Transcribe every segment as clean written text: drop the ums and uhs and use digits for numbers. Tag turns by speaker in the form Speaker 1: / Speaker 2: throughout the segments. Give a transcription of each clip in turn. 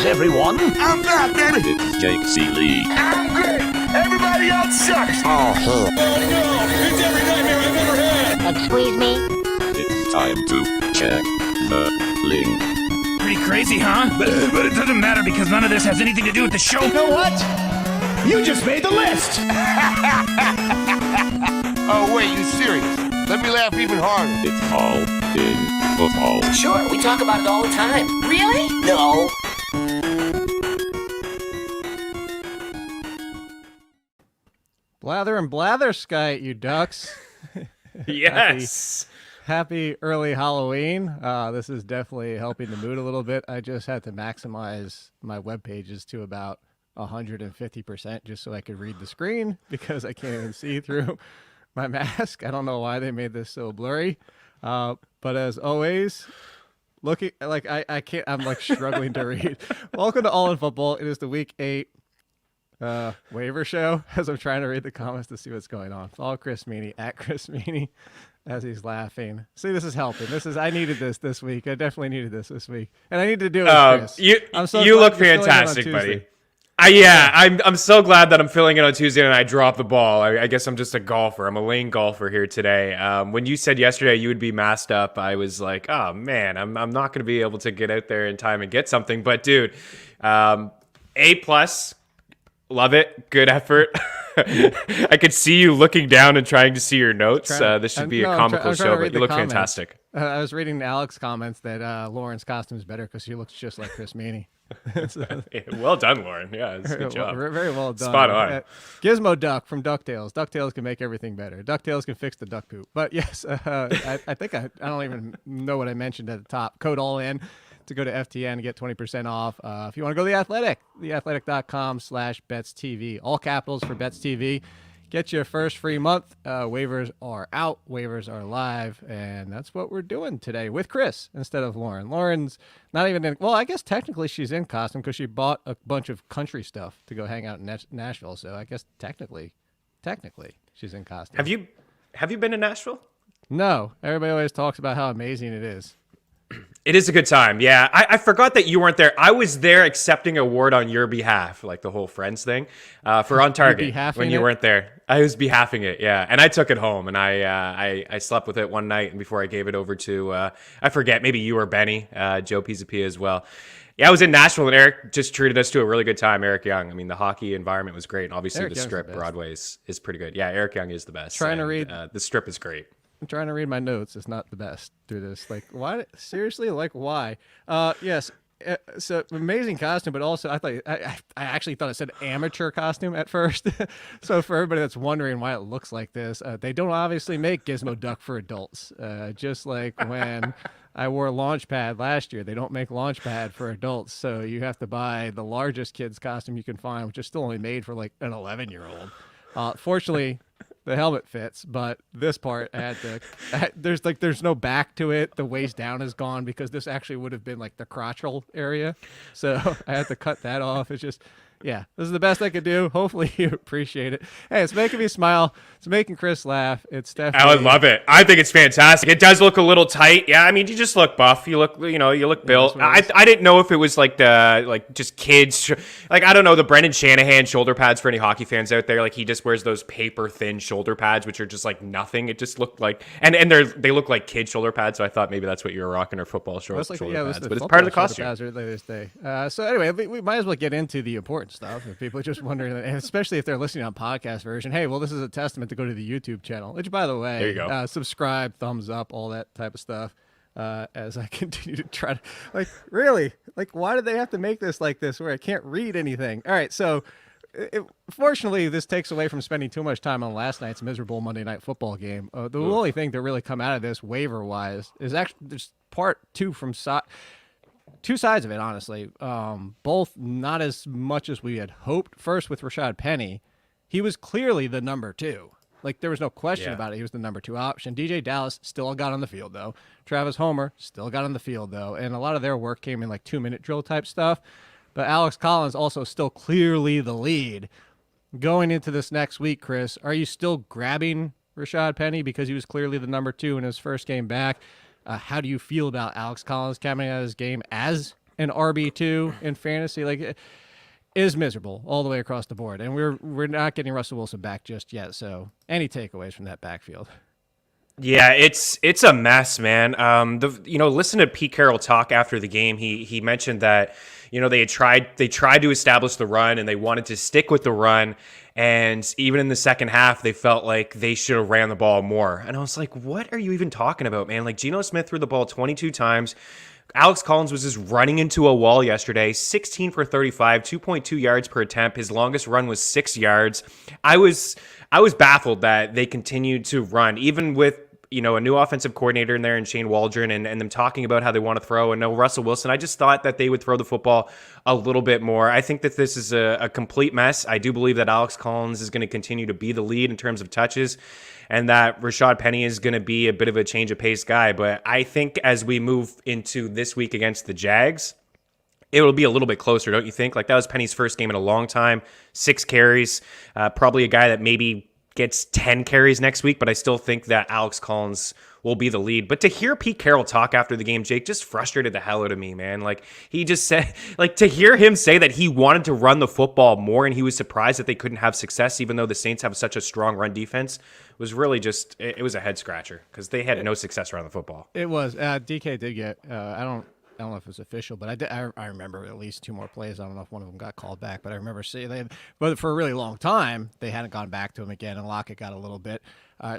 Speaker 1: everyone.
Speaker 2: I'm back, baby.
Speaker 3: It's Jake Ciely.
Speaker 2: I'm great. Everybody else sucks.
Speaker 1: Oh,
Speaker 2: no. It's every nightmare I've ever had.
Speaker 4: Excuse me?
Speaker 3: It's time to check the link.
Speaker 5: Pretty crazy, huh? But it doesn't matter because none of this has anything to do with the show.
Speaker 1: You know what? You just made the list.
Speaker 2: Oh, wait, you serious? Let me laugh even harder.
Speaker 3: It's all in football.
Speaker 4: Sure, we talk about it all the time. Really? No.
Speaker 6: Blather and blatherskite, you ducks.
Speaker 7: Yes.
Speaker 6: Happy early Halloween. This is definitely helping the mood a little bit. I just had to maximize my web pages to about 150% just so I could read the screen because I can't even see through my mask. I don't know why they made this so blurry. But as always, looking like I can't, I'm like struggling to read. Welcome to All in Football. It is the Week 8 waiver show as I'm trying to read the comments to see what's going on. Follow Chris Meaney at Chris Meaney as he's laughing. See, this is helping. I needed this week. I definitely needed this week, and I need to do it. Chris.
Speaker 7: You look fantastic, buddy. I'm so glad that I'm filling in on Tuesday and I dropped the ball. I guess I'm just a golfer. I'm a lane golfer here today. When you said yesterday you would be masked up, I was like, oh man, I'm not going to be able to get out there in time and get something. But dude, A+. Love it. Good effort. I could see you looking down and trying to see your notes. This should be a comical show, but you look fantastic.
Speaker 6: I was reading Alex's comments that Lauren's costume is better because she looks just like Chris Meaney.
Speaker 7: Well done, Lauren. Yeah, it's a good job.
Speaker 6: Very well done.
Speaker 7: Spot on.
Speaker 6: Gizmo Duck from DuckTales. DuckTales can make everything better. DuckTales can fix the duck poop. But yes, I think I don't even know what I mentioned at the top. Code all in to go to FTN and get 20% off. If you want to go to The Athletic, theathletic.com/BetsTV. All capitals for BetsTV. Get your first free month. Waivers are out. Waivers are live. And that's what we're doing today with Chris instead of Lauren. Lauren's not even in. Well, I guess technically she's in costume because she bought a bunch of country stuff to go hang out in Nashville. So I guess technically she's in costume.
Speaker 7: Have you been to Nashville?
Speaker 6: No. Everybody always talks about how amazing it is.
Speaker 7: It is a good time. Yeah. I forgot that you weren't there. I was there accepting an award on your behalf, like the whole Friends thing, for On Target when you weren't there. I was behalfing it. Yeah. And I took it home and I slept with it one night and before I gave it over to, I forget, maybe you or Benny, Joe Pisapia as well. Yeah, I was in Nashville and Eric just treated us to a really good time. Eric Young. I mean, the hockey environment was great. And obviously
Speaker 6: Eric
Speaker 7: the
Speaker 6: Young's
Speaker 7: strip,
Speaker 6: the best.
Speaker 7: Broadway is pretty good. Yeah. Eric Young is the best.
Speaker 6: Trying to read.
Speaker 7: The strip is great.
Speaker 6: I'm trying to read my notes. It's not the best through this. Like, why? Seriously? Like, why? Yes. So amazing costume, but also I actually thought it said amateur costume at first. So for everybody that's wondering why it looks like this, they don't obviously make Gizmo Duck for adults. Just like when I wore Launchpad last year, they don't make Launchpad for adults. So you have to buy the largest kid's costume you can find, which is still only made for like an 11-year-old. Fortunately, the helmet fits, but this part I had to. There's no back to it. The waist down is gone because this actually would have been like the crotchal area, so I had to cut that off. It's just, yeah, this is the best I could do. Hopefully you appreciate it. Hey, it's making me smile. It's making Chris laugh. It's definitely.
Speaker 7: I would love it. I think it's fantastic. It does look a little tight. Yeah, I mean, you just look buff. You look built. I didn't know if it was like just kids. Like, I don't know, the Brendan Shanahan shoulder pads for any hockey fans out there. Like, he just wears those paper thin shoulder pads, which are just like nothing. It just looked like, and they look like kid shoulder pads. So I thought maybe that's what you were rocking, or football shoulder pads. But it's part of the costume.
Speaker 6: So anyway, we might as well get into the important stuff. If people are just wondering, and especially if they're listening on podcast version, hey, well, this is a testament to go to the YouTube channel, which, by the way,
Speaker 7: there you go.
Speaker 6: Subscribe, thumbs up, all that type of stuff. As I continue to try to, like, really, like, why did they have to make this like this where I can't read anything? All right, so fortunately, this takes away from spending too much time on last night's miserable Monday Night Football game. The only thing to really come out of this waiver-wise is actually there's part two from two sides of it, honestly. Both not as much as we had hoped. First, with Rashad Penny, he was clearly the number 2. Like, there was no question about it. He was the number 2 option. DJ Dallas still got on the field, though. Travis Homer still got on the field, though. And a lot of their work came in, like, 2-minute drill type stuff. But Alex Collins also still clearly the lead. Going into this next week, Chris, are you still grabbing Rashad Penny because he was clearly the number 2 in his first game back? How do you feel about Alex Collins coming out of his game as and RB2 in fantasy, like, it is miserable all the way across the board. And we're not getting Russell Wilson back just yet. So any takeaways from that backfield?
Speaker 7: Yeah, it's a mess, man. Listen to Pete Carroll talk after the game. He mentioned that, they tried to establish the run and they wanted to stick with the run. And even in the second half, they felt like they should have ran the ball more. And I was like, what are you even talking about, man? Like, Geno Smith threw the ball 22 times. Alex Collins was just running into a wall yesterday, 16 for 35, 2.2 yards per attempt. His longest run was 6 yards. I was baffled that they continued to run, even with a new offensive coordinator in there and Shane Waldron and them talking about how they want to throw and no Russell Wilson. I just thought that they would throw the football a little bit more. I think that this is a complete mess. I do believe that Alex Collins is going to continue to be the lead in terms of touches and that Rashad Penny is going to be a bit of a change of pace guy. But I think as we move into this week against the Jags, it will be a little bit closer, don't you think? Like, that was Penny's first game in a long time, 6 carries, probably a guy that maybe gets 10 carries next week, but I still think that Alex Collins will be the lead. But to hear Pete Carroll talk after the game, Jake, just frustrated the hell out of me, man. Like, he just said, like, to hear him say that he wanted to run the football more and he was surprised that they couldn't have success, even though the Saints have such a strong run defense, was really just, it was a head scratcher because they had no success running the football.
Speaker 6: It was. DK did get, I don't know if it was official, but I remember at least 2 more plays. I don't know if one of them got called back, but I remember seeing but for a really long time, they hadn't gone back to him again, and Lockett got a little bit.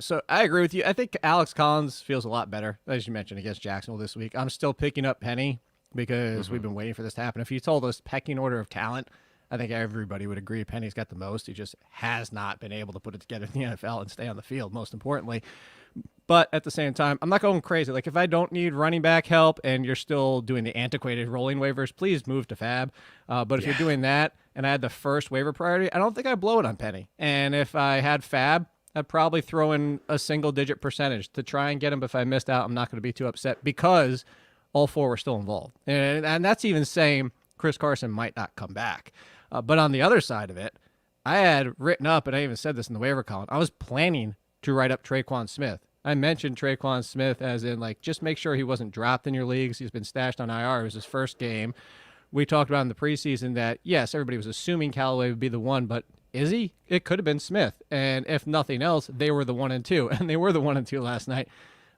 Speaker 6: So I agree with you. I think Alex Collins feels a lot better, as you mentioned, against Jacksonville this week. I'm still picking up Penny because we've been waiting for this to happen. If you told us pecking order of talent, I think everybody would agree Penny's got the most. He just has not been able to put it together in the NFL and stay on the field, most importantly. But at the same time, I'm not going crazy. Like, if I don't need running back help and you're still doing the antiquated rolling waivers, please move to Fab. But if you're doing that and I had the first waiver priority, I don't think I'd blow it on Penny. And if I had Fab, I'd probably throw in a single-digit percentage to try and get him. If I missed out, I'm not going to be too upset because all 4 were still involved. And that's even saying Chris Carson might not come back. But on the other side of it, I had written up, and I even said this in the waiver column, I was planning to write up Traquan Smith. I mentioned Traquan Smith as in, like, just make sure he wasn't dropped in your leagues. He's been stashed on IR. It was his first game. We talked about in the preseason that, yes, everybody was assuming Callaway would be the one, but is he? It could have been Smith. And if nothing else, they were the 1 and 2, and they were the 1 and 2 last night.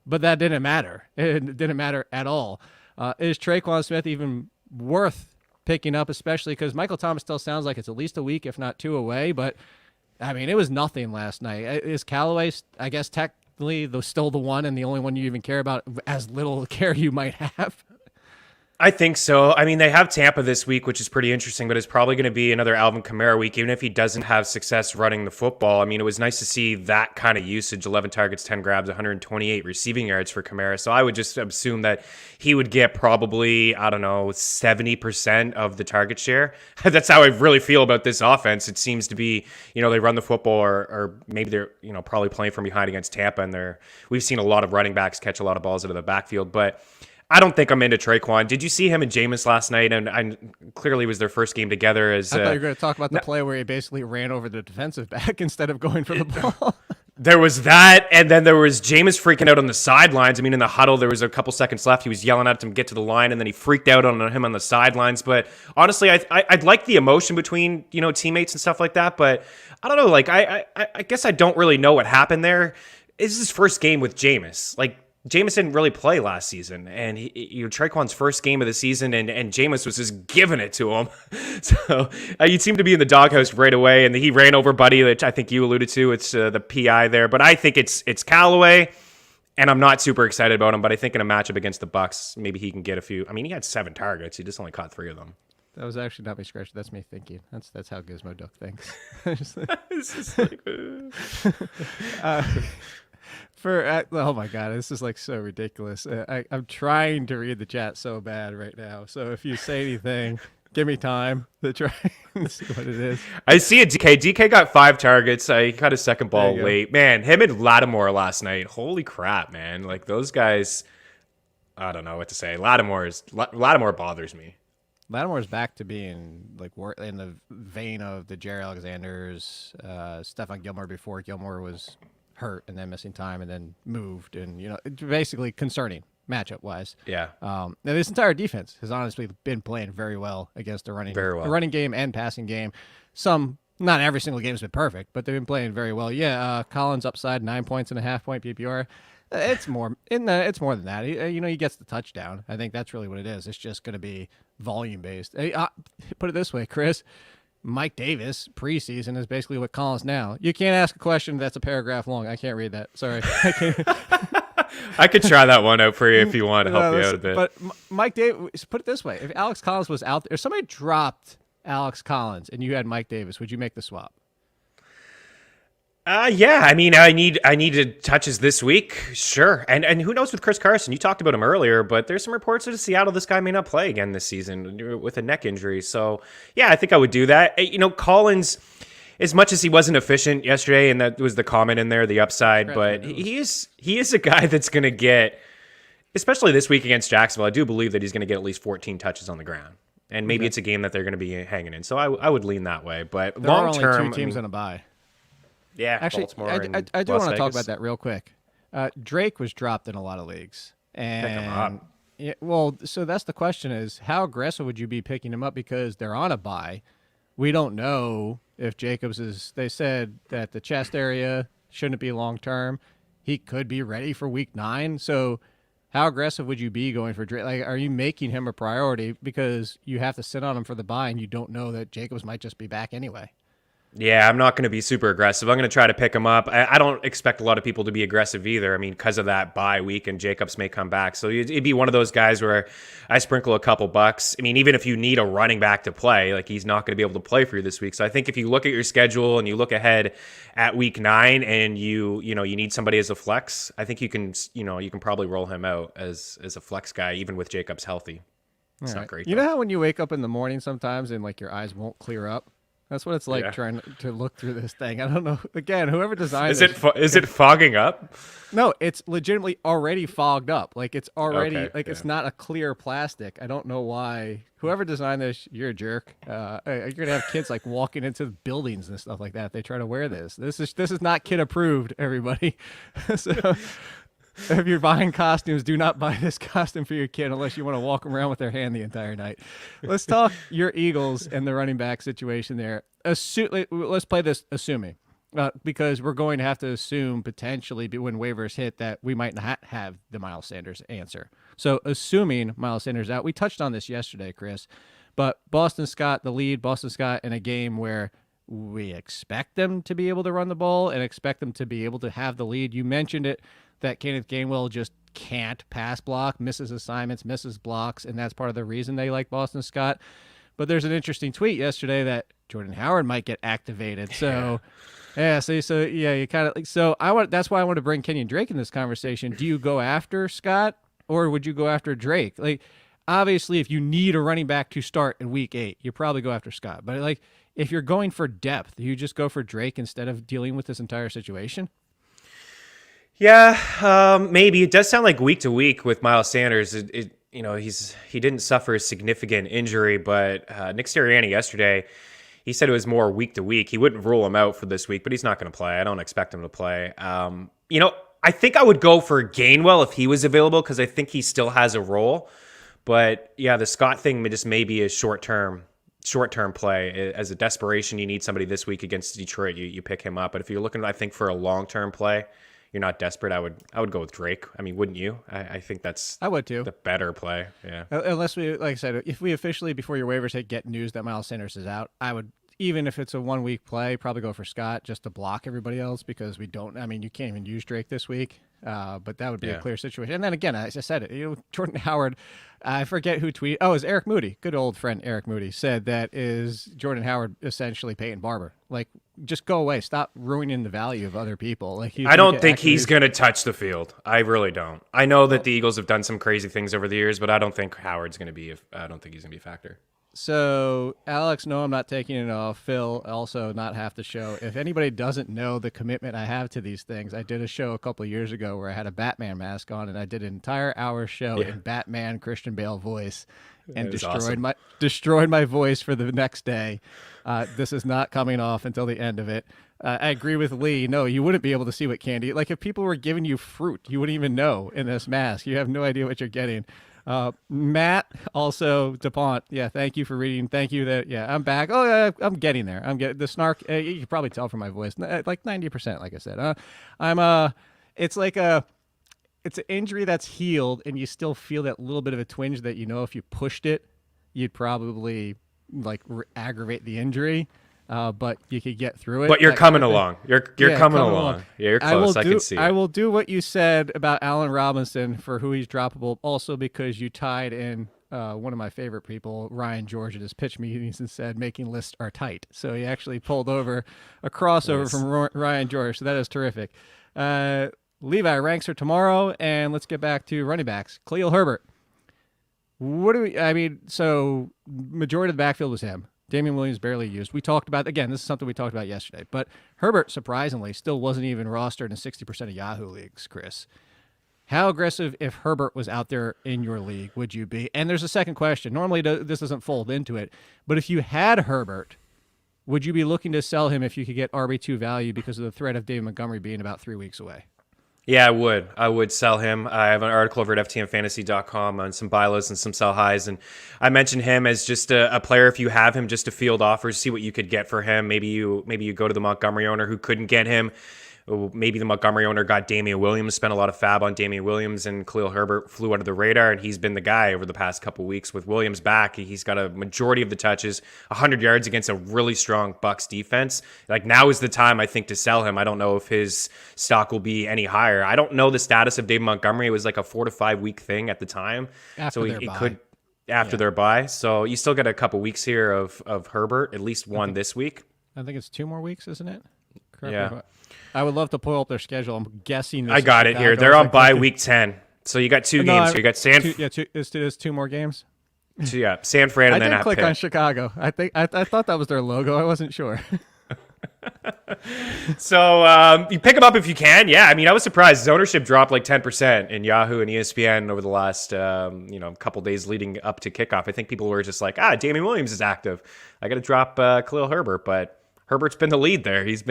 Speaker 6: But that didn't matter. It didn't matter at all. Is Traquan Smith even worth picking up, especially because Michael Thomas still sounds like it's at least a week, if not 2 away. But, I mean, it was nothing last night. Is Callaway, I guess, still the one and the only one you even care about, as little care you might have?
Speaker 7: I think so. I mean, they have Tampa this week, which is pretty interesting, but it's probably going to be another Alvin Kamara week, even if he doesn't have success running the football. I mean, it was nice to see that kind of usage, 11 targets, 10 grabs, 128 receiving yards for Kamara. So I would just assume that he would get probably, 70% of the target share. That's how I really feel about this offense. It seems to be, they run the football or maybe they're, probably playing from behind against Tampa, and we've seen a lot of running backs catch a lot of balls out of the backfield, but I don't think I'm into Traquan. Did you see him and Jameis last night? And clearly it was their first game together. I
Speaker 6: thought you were going to talk about the play where he basically ran over the defensive back instead of going for the ball.
Speaker 7: There was that, and then there was Jameis freaking out on the sidelines. I mean, in the huddle, there was a couple seconds left. He was yelling at him to get to the line, and then he freaked out on him on the sidelines. But honestly, I'd like the emotion between teammates and stuff like that. But I don't know. Like I guess I don't really know what happened there. This is his first game with Jameis. Like, Jameis didn't really play last season, and Traquan's first game of the season, and Jameis was just giving it to him. So you seem to be in the doghouse right away, and he ran over Buddy, which I think you alluded to. It's the PI there, but I think it's Callaway, and I'm not super excited about him. But I think in a matchup against the Bucs, maybe he can get a few. I mean, he had 7 targets. He just only caught 3 of them.
Speaker 6: That was actually not me scratching. That's me thinking. That's how Gizmo Duck thinks.
Speaker 7: It's just like,
Speaker 6: oh my god, this is like so ridiculous. I'm trying to read the chat so bad right now. So if you say anything, give me time to try and see what it is.
Speaker 7: I see it. DK got 5 targets. He got his second ball late. Man, him and Lattimore last night. Holy crap, man! Like those guys. I don't know what to say. Lattimore bothers me.
Speaker 6: Lattimore's back to being like in the vein of the Jerry Alexander's, Stephon Gilmore before Gilmore was hurt and then missing time and then moved, and basically concerning. matchup wise.
Speaker 7: Yeah.
Speaker 6: Now this entire defense has honestly been playing very well against the running game and passing game. Not every single game has been perfect, but they've been playing very well. Yeah, Collins upside 9 points and a half point PPR. It's more than that. He gets the touchdown. I think that's really what it is. It's just going to be volume based. Put it this way, Chris. Mike Davis preseason is basically what Collins now. You can't ask a question that's a paragraph long. I can't read that. Sorry.
Speaker 7: I could try that one out for you if you want to help you out a bit.
Speaker 6: But Mike Davis, put it this way: if Alex Collins was out there, if somebody dropped Alex Collins and you had Mike Davis, would you make the swap?
Speaker 7: Yeah. I mean, I needed touches this week, sure. And who knows with Chris Carson? You talked about him earlier, but there's some reports that Seattle, this guy may not play again this season with a neck injury. So yeah, I think I would do that. Collins, as much as he wasn't efficient yesterday, and that was the comment in there, the upside, but he is a guy that's going to get, especially this week against Jacksonville, I do believe that he's going to get at least 14 touches on the ground. And maybe it's a game that they're going to be hanging in. So I would lean that way. But long term,
Speaker 6: there are only 2 teams in a bye.
Speaker 7: Yeah,
Speaker 6: actually, I do want to talk about that real quick. Drake was dropped in a lot of leagues, and
Speaker 7: pick him up.
Speaker 6: Yeah, well, so that's the question: is how aggressive would you be picking him up because they're on a bye? We don't know if Jacobs is. They said that the chest area shouldn't be long term. He could be ready for week 9. So, how aggressive would you be going for Drake? Like, are you making him a priority because you have to sit on him for the bye, and you don't know that Jacobs might just be back anyway?
Speaker 7: Yeah, I'm not going to be super aggressive. I'm going to try to pick him up. I don't expect a lot of people to be aggressive either. I mean, because of that bye week and Jacobs may come back. So it'd be one of those guys where I sprinkle a couple bucks. I mean, even if you need a running back to play, like he's not going to be able to play for you this week. So I think if you look at your schedule and you look ahead at week 9 and you need somebody as a flex, I think you can probably roll him out as a flex guy, even with Jacobs healthy. It's not great.
Speaker 6: You know how when you wake up in the morning sometimes and like your eyes won't clear up? That's what it's like trying to look through this thing. I don't know. Again, whoever designed
Speaker 7: it. Is it fogging up?
Speaker 6: No, it's legitimately already fogged up. Like it's already it's not a clear plastic. I don't know why. Whoever designed this, you're a jerk. You're gonna have kids like walking into buildings and stuff like that if they try to wear this. This is not kid approved, everybody. So if you're buying costumes, do not buy this costume for your kid unless you want to walk around with their hand the entire night. Let's talk your Eagles and the running back situation there. Let's play this assuming, because we're going to have to assume potentially when waivers hit that we might not have the Miles Sanders answer. So assuming Miles Sanders out, we touched on this yesterday, Chris, but Boston Scott in a game where we expect them to be able to run the ball and expect them to be able to have the lead. You mentioned it, that Kenneth Gainwell just can't pass block, misses assignments, misses blocks, and that's part of the reason they like Boston Scott. But there's an interesting tweet yesterday that Jordan Howard might get activated. So, you kind of like. So that's why I want to bring Kenyan Drake in this conversation. Do you go after Scott or would you go after Drake? Like, obviously, if you need a running back to start in week 8, you probably go after Scott. But like, if you're going for depth, you just go for Drake instead of dealing with this entire situation.
Speaker 7: Yeah, maybe. It does sound like week to week with Miles Sanders. He didn't suffer a significant injury, but Nick Sirianni yesterday, he said it was more week to week. He wouldn't rule him out for this week, but he's not going to play. I don't expect him to play. I think I would go for Gainwell if he was available because I think he still has a role. But yeah, the Scott thing just may be a short-term play. As a desperation, you need somebody this week against Detroit, you pick him up. But if you're looking, I think, for a long-term play, you're not desperate, I would go with Drake. I mean, wouldn't you? I think I would too. The better play. Yeah.
Speaker 6: Unless we, like I said, if we officially before your waivers hit get news that Miles Sanders is out, I would, even if it's a 1 week play, probably go for Scott just to block everybody else because you can't even use Drake this week. But that would be a clear situation. And then again, as I said, Jordan Howard, I forget who tweeted. Oh, it was Eric Moody. Good old friend Eric Moody said that is Jordan Howard essentially Peyton Barber. Like, just go away. Stop ruining the value of other people. Like,
Speaker 7: I don't think he's going to touch the field. I really don't. I know that the Eagles have done some crazy things over the years, but I don't think Howard's going to be. I don't think he's going to be a factor.
Speaker 6: So, Alex, no, I'm not taking it off. Phil, also not half the show. If anybody doesn't know the commitment I have to these things, I did a show a couple of years ago where I had a Batman mask on, and I did an entire hour show in Batman Christian Bale voice and destroyed my voice for the next day. This is not coming off until the end of it. I agree with Lee. No, you wouldn't be able to see what candy. Like if people were giving you fruit, you wouldn't even know in this mask. You have no idea what you're getting. Matt, also DuPont. Yeah, thank you for reading. Thank you. I'm back. Oh, yeah, I'm getting there. I'm getting the snark. You can probably tell from my voice, like 90%. Like I said, it's like it's an injury that's healed, and you still feel that little bit of a twinge that if you pushed it, you'd probably like aggravate the injury. But you could get through it.
Speaker 7: But you're coming along. You're coming along. Yeah, you're close. I can see it.
Speaker 6: I will do what you said about Allen Robinson for who he's droppable, also because you tied in one of my favorite people, Ryan George, at his pitch meetings and said making lists are tight. So he actually pulled over a crossover from Ryan George. So that is terrific. Levi ranks for tomorrow, and let's get back to running backs. Khalil Herbert. So majority of the backfield was him. Damian Williams barely used. We talked about, again, this is something we talked about yesterday, but Herbert, surprisingly, still wasn't even rostered in 60% of Yahoo leagues, Chris. How aggressive, if Herbert was out there in your league, would you be? And there's a second question. Normally, this doesn't fold into it, but if you had Herbert, would you be looking to sell him if you could get RB2 value because of the threat of David Montgomery being about 3 weeks away?
Speaker 7: Yeah, I would. I would sell him. I have an article over at ftnfantasy.com on some buy lows and some sell highs, and I mentioned him as just a player. If you have him, just to field offers, see what you could get for him. Maybe you go to the Montgomery owner who couldn't get him. Maybe the Montgomery owner got Damian Williams, spent a lot of fab on Damian Williams, and Khalil Herbert flew under the radar, and he's been the guy over the past couple weeks. With Williams back, he's got a majority of the touches, 100 yards against a really strong Bucs defense. Like, now is the time, I think, to sell him. I don't know if his stock will be any higher. I don't know the status of David Montgomery. It was like a 4 to 5 week thing at the time.
Speaker 6: After
Speaker 7: their bye. So you still get a couple weeks here of Herbert, at least one this week.
Speaker 6: I think it's 2 more weeks, isn't it?
Speaker 7: Correct me.
Speaker 6: I would love to pull up their schedule. I'm guessing.
Speaker 7: I got it here. They're on bye week 10. So you got 2 games. You got
Speaker 6: There's 2 more games.
Speaker 7: San Fran and then
Speaker 6: I did click on Chicago. I thought that was their logo. I wasn't sure.
Speaker 7: So you pick them up if you can. Yeah, I mean, I was surprised. His ownership dropped like 10% in Yahoo and ESPN over the last couple days leading up to kickoff. I think people were just like, Damian Williams is active. I got to drop Khalil Herbert, but Herbert's been the lead there. He's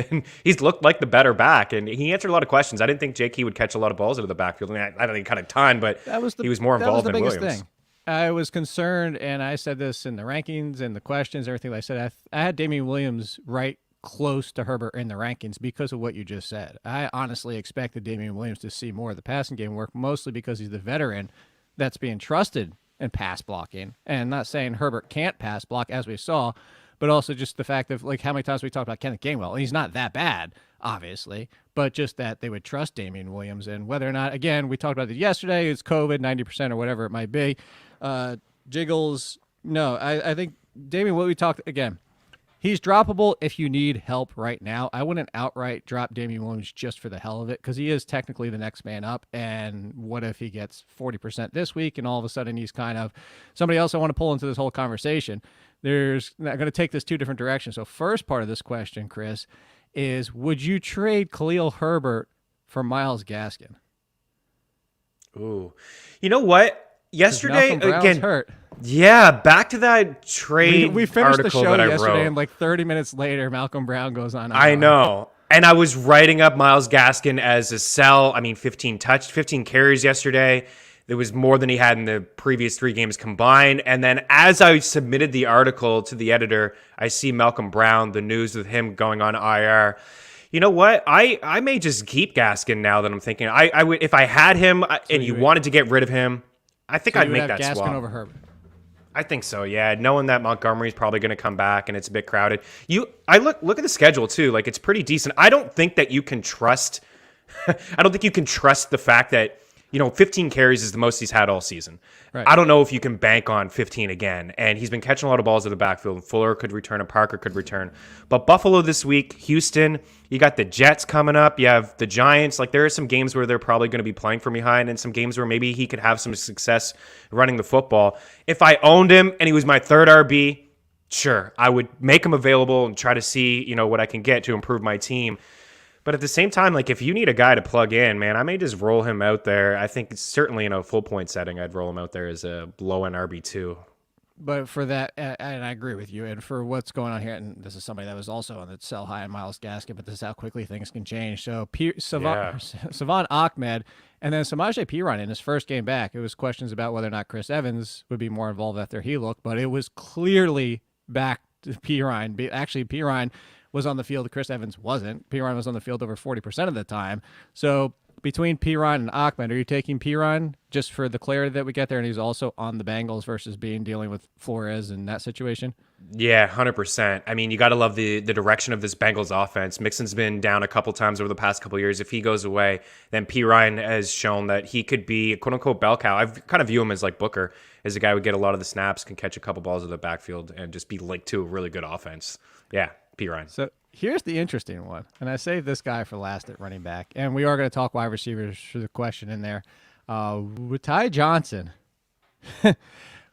Speaker 7: looked like the better back, and he answered a lot of questions. I didn't think J.K. would catch a lot of balls out of the backfield. I mean, I don't think he caught a ton, but he was more involved than Williams. That was the biggest thing.
Speaker 6: I was concerned, and I said this in the rankings and the questions, everything I said. I had Damian Williams right close to Herbert in the rankings because of what you just said. I honestly expected Damian Williams to see more of the passing game work, mostly because he's the veteran that's being trusted in pass blocking. And not saying Herbert can't pass block, as we saw, but also just the fact of like how many times we talked about Kenneth Gainwell. He's not that bad, obviously, but just that they would trust Damian Williams, and whether or not, again, we talked about it yesterday, it's COVID, 90% or whatever it might be. Jiggles, no, I think Damian, what we talked, again, he's droppable if you need help right now. I wouldn't outright drop Damian Williams just for the hell of it, because he is technically the next man up, and what if he gets 40% this week and all of a sudden he's kind of somebody else I want to pull into this whole conversation. I'm going to take this 2 different directions. So first part of this question, Chris, is would you trade Khalil Herbert for Myles Gaskin?
Speaker 7: Ooh. You know what? Yesterday, again,
Speaker 6: hurt.
Speaker 7: Yeah, back to that trade
Speaker 6: we finished the show
Speaker 7: yesterday,
Speaker 6: wrote. And like 30 minutes later, Malcolm Brown goes on.
Speaker 7: I know. And I was writing up Myles Gaskin as a sell. I mean, 15 carries yesterday. It was more than he had in the previous 3 games combined. And then as I submitted the article to the editor, I see Malcolm Brown, the news with him going on IR. You know what? I may just keep Gaskin now that I'm thinking. I would, if I had him and you wanted to get rid of him, I think I'd make that
Speaker 6: Gaskin
Speaker 7: swap.
Speaker 6: Over Herbert.
Speaker 7: I think so, yeah. Knowing that Montgomery's probably going to come back and it's a bit crowded. I look at the schedule too. Like, it's pretty decent. I don't think that you can trust. I don't think you can trust the fact that 15 carries is the most he's had all season. Right. I don't know if you can bank on 15 again. And he's been catching a lot of balls in the backfield. Fuller could return and Parker could return. But Buffalo this week, Houston, you got the Jets coming up. You have the Giants. Like, there are some games where they're probably going to be playing from behind and some games where maybe he could have some success running the football. If I owned him and he was my 3rd RB, sure, I would make him available and try to see, what I can get to improve my team. But at the same time, like, if you need a guy to plug in, man, I may just roll him out there. I think certainly in a full point setting, I'd roll him out there as a low-end RB2.
Speaker 6: But for that, and I agree with you, and for what's going on here, and this is somebody that was also on the sell high on Myles Gaskin, but this is how quickly things can change. So Savon Ahmed, and then Samaje Perine in his first game back, it was questions about whether or not Chris Evans would be more involved after he looked, but it was clearly back to Perine. Actually, Perine was on the field. Chris Evans wasn't. Perine was on the field over 40% of the time. So between Perine and Ahmed, are you taking Perine just for the clarity that we get there? And he's also on the Bengals versus dealing with Flores in that situation?
Speaker 7: Yeah, 100%. I mean, you got to love the direction of this Bengals offense. Mixon's been down a couple times over the past couple of years. If he goes away, then Perine has shown that he could be a quote-unquote bell cow. I kind of view him as like Booker, as a guy who would get a lot of the snaps, can catch a couple balls of the backfield, and just be linked to a really good offense. Yeah, Perine.
Speaker 6: So here's the interesting one, and I saved this guy for last at running back, and we are going to talk wide receivers for the question in there. With Ty Johnson,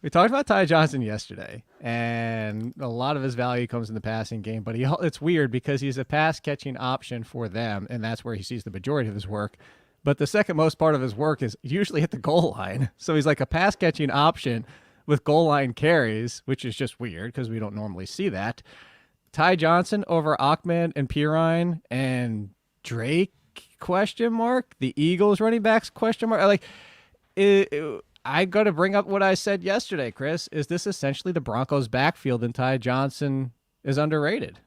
Speaker 6: we talked about Ty Johnson yesterday, and a lot of his value comes in the passing game, but it's weird because he's a pass-catching option for them, and that's where he sees the majority of his work. But the second most part of his work is usually at the goal line. So he's like a pass-catching option with goal line carries, which is just weird because we don't normally see that. Ty Johnson over Ahmed and Perine and Drake, question mark? The Eagles running backs, question mark? Like, I got to bring up what I said yesterday, Chris. Is this essentially the Broncos' backfield and Ty Johnson is underrated?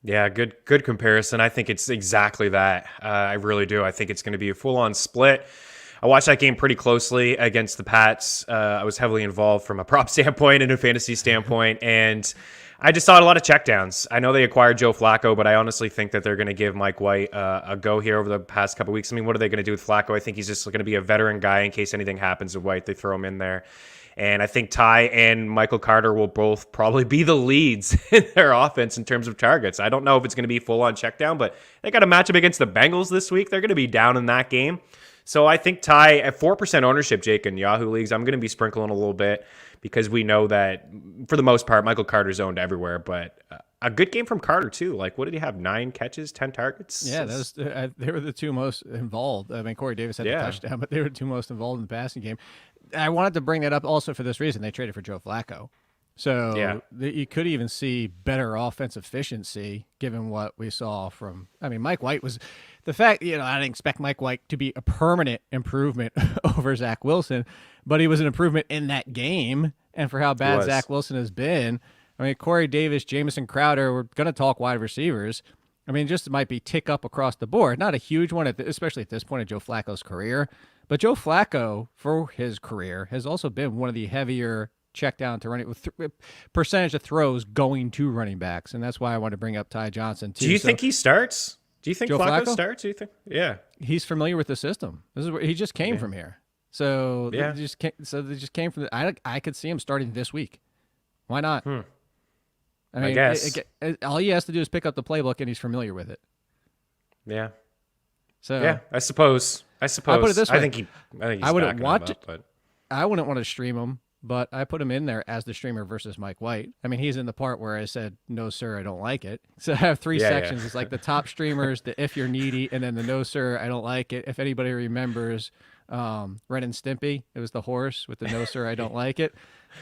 Speaker 7: Yeah, good comparison. I think it's exactly that. I really do. I think it's going to be a full-on split. I watched that game pretty closely against the Pats. I was heavily involved from a prop standpoint and a fantasy standpoint, and I just saw a lot of checkdowns. I know they acquired Joe Flacco, but I honestly think that they're going to give Mike White a go here over the past couple weeks. I mean, what are they going to do with Flacco? I think he's just going to be a veteran guy in case anything happens to White. They throw him in there. And I think Ty and Michael Carter will both probably be the leads in their offense in terms of targets. I don't know if it's going to be full-on checkdown, but they got a matchup against the Bengals this week. They're going to be down in that game. So I think Ty, at 4% ownership, Jake, in Yahoo leagues, I'm going to be sprinkling a little bit because we know that, for the most part, Michael Carter's owned everywhere. But a good game from Carter, too. Like, what did he have, 9 catches, 10 targets?
Speaker 6: Yeah, they were the two most involved. I mean, Corey Davis had the touchdown, but they were the two most involved in the passing game. I wanted to bring that up also for this reason. They traded for Joe Flacco. So you could even see better offensive efficiency given what we saw from – I mean, Mike White was – the fact, I didn't expect Mike White to be a permanent improvement over Zach Wilson, but he was an improvement in that game. And for how bad Zach Wilson has been, I mean, Corey Davis, Jamison Crowder, we're going to talk wide receivers. I mean, just might be tick up across the board. Not a huge one, especially at this point of Joe Flacco's career. But Joe Flacco, for his career, has also been one of the heavier check down to running with percentage of throws going to running backs. And that's why I want to bring up Ty Johnson, too.
Speaker 7: Do you think he starts? Do you think Flacco starts? Do you think? Yeah.
Speaker 6: He's familiar with the system. This is where he just came from here. So they just came from I could see him starting this week. Why not? I mean, I guess all he has to do is pick up the playbook and he's familiar with it.
Speaker 7: Yeah.
Speaker 6: So
Speaker 7: yeah, I suppose. I put it this way. I think he's
Speaker 6: I wouldn't want to.
Speaker 7: But
Speaker 6: I wouldn't want to stream him, but I put him in there as the streamer versus Mike White. I mean, he's in the part where I said, "No, sir, I don't like it." So I have 3 sections. It's like the top streamers, the if you're needy, and then the "No, sir, I don't like it." If anybody remembers Ren and Stimpy, it was the horse with the "No, sir, I don't like it."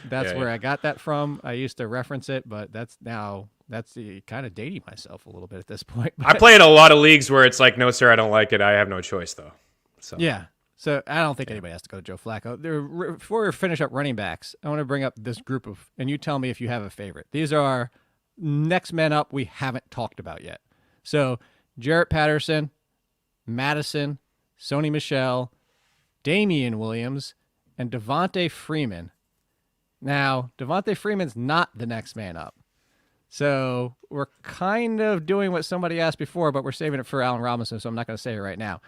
Speaker 6: That's where I got that from. I used to reference it, but that's the kind of dating myself a little bit at this point. But
Speaker 7: I play in a lot of leagues where it's like, "No, sir, I don't like it." I have no choice though. So
Speaker 6: yeah. So I don't think anybody has to go to Joe Flacco. Before we finish up running backs, I want to bring up this group of, and you tell me if you have a favorite. These are next men up we haven't talked about yet. So Jarrett Patterson, Madison, Sony Michel, Damian Williams, and Devontae Freeman. Now, Devontae Freeman's not the next man up. So we're kind of doing what somebody asked before, but we're saving it for Allen Robinson, so I'm not going to say it right now.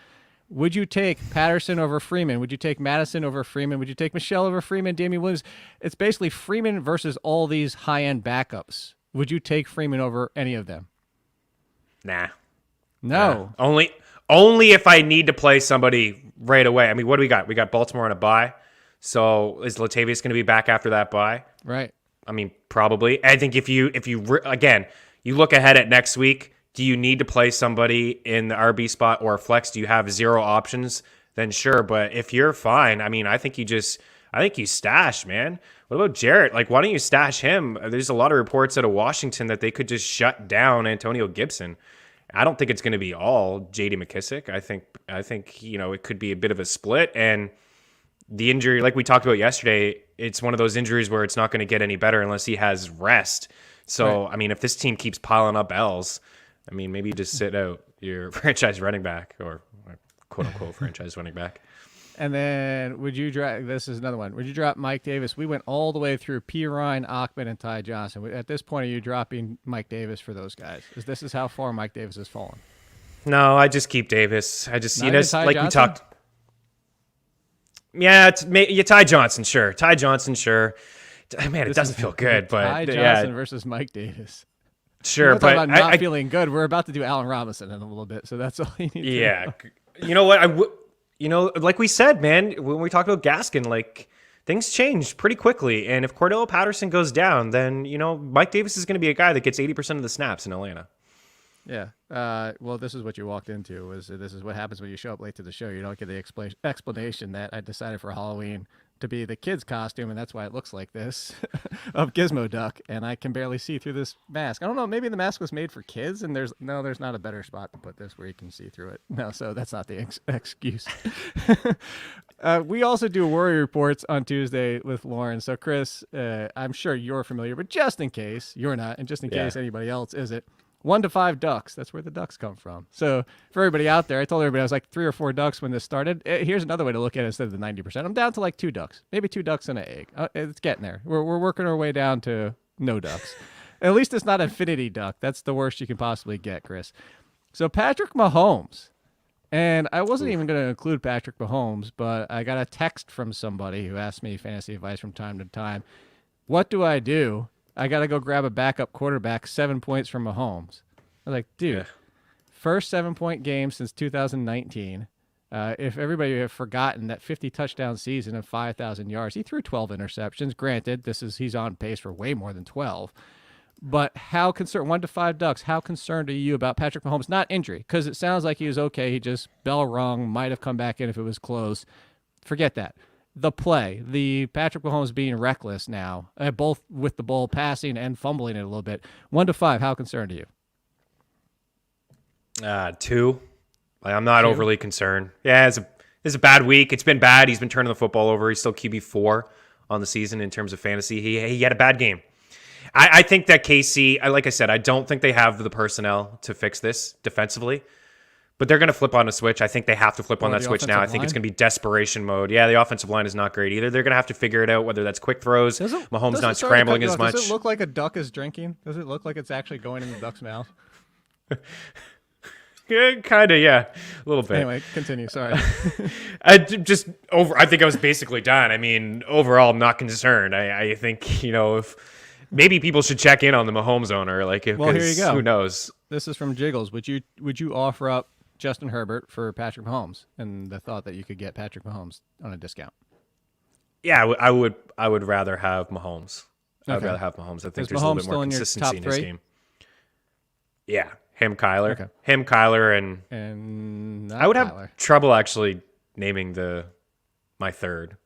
Speaker 6: Would you take Patterson over Freeman? Would you take Madison over Freeman? Would you take Michelle over Freeman, Damian Williams? It's basically Freeman versus all these high-end backups. Would you take Freeman over any of them?
Speaker 7: Nah.
Speaker 6: No.
Speaker 7: Only if I need to play somebody right away. I mean, what do we got? We got Baltimore on a bye. So is Latavius going to be back after that bye?
Speaker 6: Right.
Speaker 7: I mean, probably. I think if you again, you look ahead at next week, do you need to play somebody in the RB spot or flex? Do you have 0 options? Then sure. But if you're fine, I mean, I think you stash, man. What about Jarrett? Like, why don't you stash him? There's a lot of reports out of Washington that they could just shut down Antonio Gibson. I don't think it's going to be all J.D. McKissic. I think it could be a bit of a split. And the injury, like we talked about yesterday, it's one of those injuries where it's not going to get any better unless he has rest. So, right. I mean, if this team keeps piling up L's, I mean, maybe you just sit out your franchise running back or quote-unquote franchise running back.
Speaker 6: And then this is another one. Would you drop Mike Davis? We went all the way through Perine, Achman, and Ty Johnson. At this point, are you dropping Mike Davis for those guys? This is how far Mike Davis has fallen.
Speaker 7: No, I just keep Davis. I just,
Speaker 6: like Johnson?
Speaker 7: We talked. Yeah, Ty Johnson, sure. Ty Johnson, sure. Man, it doesn't feel good, but
Speaker 6: Ty Johnson versus Mike Davis.
Speaker 7: Sure,
Speaker 6: but about not feeling good. We're about to do Allen Robinson in a little bit, so that's all you need.
Speaker 7: Yeah, you know what? Like we said, man, when we talked about Gaskin, like things changed pretty quickly, and if Cordell Patterson goes down, then Mike Davis is going to be a guy that gets 80% of the snaps in Atlanta.
Speaker 6: Yeah. Well, this is what you walked into. This is what happens when you show up late to the show. You don't get the explanation that I decided for Halloween to be the kid's costume, and that's why it looks like this, of Gizmo Duck, and I can barely see through this mask. I don't know, maybe the mask was made for kids, and there's not a better spot to put this where you can see through it. No, so that's not the excuse. We also do worry reports on Tuesday with Lauren. So, Chris, I'm sure you're familiar, but just in case you're not, and just in case anybody else isn't, 1 to 5 ducks. That's where the ducks come from. So for everybody out there, I told everybody I was like 3 or 4 ducks when this started. Here's another way to look at it instead of the 90%. I'm down to like 2 ducks, maybe 2 ducks and an egg. It's getting there. We're working our way down to no ducks. At least it's not infinity duck. That's the worst you can possibly get, Chris. So Patrick Mahomes. And I wasn't even going to include Patrick Mahomes, but I got a text from somebody who asked me fantasy advice from time to time. What do I do? I got to go grab a backup quarterback, 7 points from Mahomes. I was like, dude, first 7-point game since 2019. If everybody have forgotten that 50 touchdown season of 5,000 yards, he threw 12 interceptions. Granted, he's on pace for way more than 12. But how concerned, 1 to 5 ducks, how concerned are you about Patrick Mahomes? Not injury, because it sounds like he was okay. He just bell rung, might have come back in if it was close. Forget that. The play, the Patrick Mahomes being reckless now, both with the ball passing and fumbling it a little bit. 1 to 5, how concerned are you?
Speaker 7: 2. I'm not overly concerned. Yeah, it's a bad week. It's been bad. He's been turning the football over. He's still QB4 on the season in terms of fantasy. He had a bad game. I think that KC, like I said, I don't think they have the personnel to fix this defensively. But they're going to flip on a switch. I think they have to flip on that switch now. I think it's going to be desperation mode. Yeah, the offensive line is not great either. They're going to have to figure it out, whether that's quick throws, Mahomes not scrambling as much.
Speaker 6: Does it look like a duck is drinking? Does it look like it's actually going in the duck's mouth?
Speaker 7: Kind of, yeah. A little bit.
Speaker 6: Anyway, continue. Sorry.
Speaker 7: I think I was basically done. I mean, overall, I'm not concerned. I think, if maybe people should check in on the Mahomes owner. Well, here you go. Who knows?
Speaker 6: This is from Jiggles. Would you offer up Justin Herbert for Patrick Mahomes, and the thought that you could get Patrick Mahomes on a discount?
Speaker 7: Yeah, I would rather have Mahomes. Okay. I'd rather have Mahomes. I think there's a little bit more consistency in his game. Yeah, him, Kyler. Okay. Him, Kyler, and I would have trouble actually naming my third.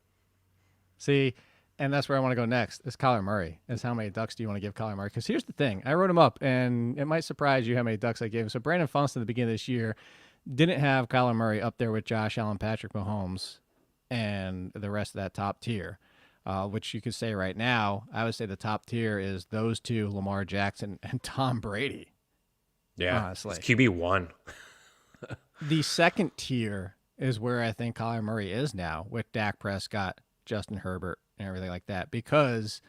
Speaker 6: See, and that's where I want to go next, is Kyler Murray. Is how many ducks do you want to give Kyler Murray? Because here's the thing. I wrote him up, and it might surprise you how many ducks I gave him. So Brandon Funston at the beginning of this year didn't have Kyler Murray up there with Josh Allen, Patrick Mahomes, and the rest of that top tier, which you could say right now, I would say the top tier is those two, Lamar Jackson and Tom Brady.
Speaker 7: Yeah,
Speaker 6: honestly.
Speaker 7: It's QB1.
Speaker 6: The second tier is where I think Kyler Murray is now with Dak Prescott, Justin Herbert, and everything like that, because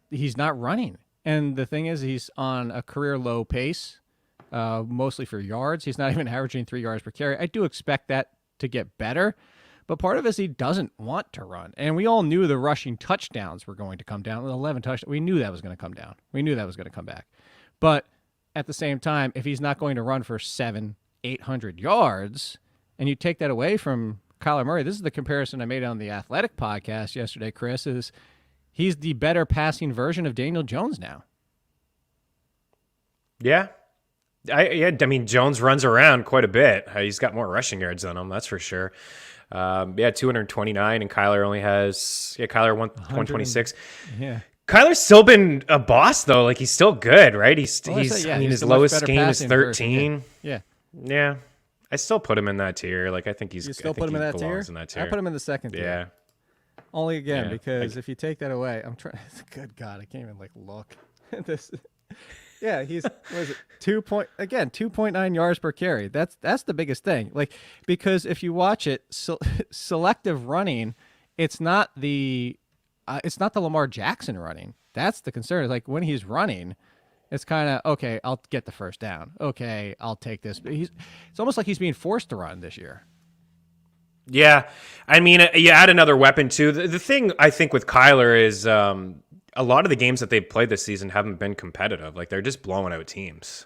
Speaker 6: he's not running. And the thing is, he's on a career low pace, mostly for yards. He's not even averaging 3 yards per carry. I do expect that to get better, but part of it is he doesn't want to run. And we all knew the rushing touchdowns were going to come down. 11 touchdowns. We knew that was going to come down. We knew that was going to come back. But at the same time, if he's not going to run for 700-800 yards, and you take that away from Kyler Murray, this is the comparison I made on the Athletic podcast yesterday, Chris, is he's the better passing version of Daniel Jones now.
Speaker 7: Yeah. I mean, Jones runs around quite a bit. He's got more rushing yards than him, that's for sure. Yeah, 229, and Kyler only has Kyler 126.
Speaker 6: Yeah.
Speaker 7: Kyler's still been a boss though. Like he's still good, right? He's
Speaker 6: he's
Speaker 7: his lowest game is 13.
Speaker 6: Yeah.
Speaker 7: Yeah. I still put him in that tier. Like I think he's.
Speaker 6: You still put him in that tier? I put him in the second tier.
Speaker 7: Yeah.
Speaker 6: Only again because if you take that away, I'm trying. Good God, I can't even look at this. Yeah, he's 2.9 yards per carry. That's the biggest thing. Because if you watch it, selective running, it's not the Lamar Jackson running. That's the concern. It's like when he's running, it's kind of okay. I'll get the first down. Okay, I'll take this. But it's almost like he's being forced to run this year.
Speaker 7: Yeah, I mean, you add another weapon too. The thing I think with Kyler is a lot of the games that they've played this season haven't been competitive. Like they're just blowing out teams.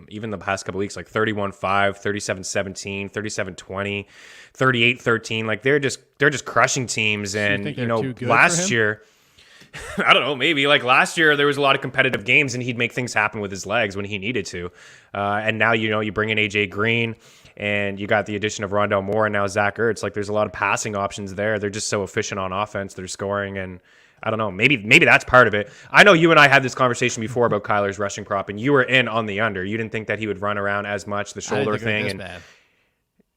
Speaker 7: Even the past couple weeks, like 31-5, 37-17, 37-20, 38-13. Like they're just crushing teams. And last year, I don't know, maybe like last year there was a lot of competitive games and he'd make things happen with his legs when he needed to. And now you bring in AJ Green. And you got the addition of Rondale Moore and now Zach Ertz. Like there's a lot of passing options there. They're just so efficient on offense. They're scoring, and I don't know. Maybe that's part of it. I know you and I had this conversation before about Kyler's rushing prop, and you were in on the under. You didn't think that he would run around as much, the shoulder thing. And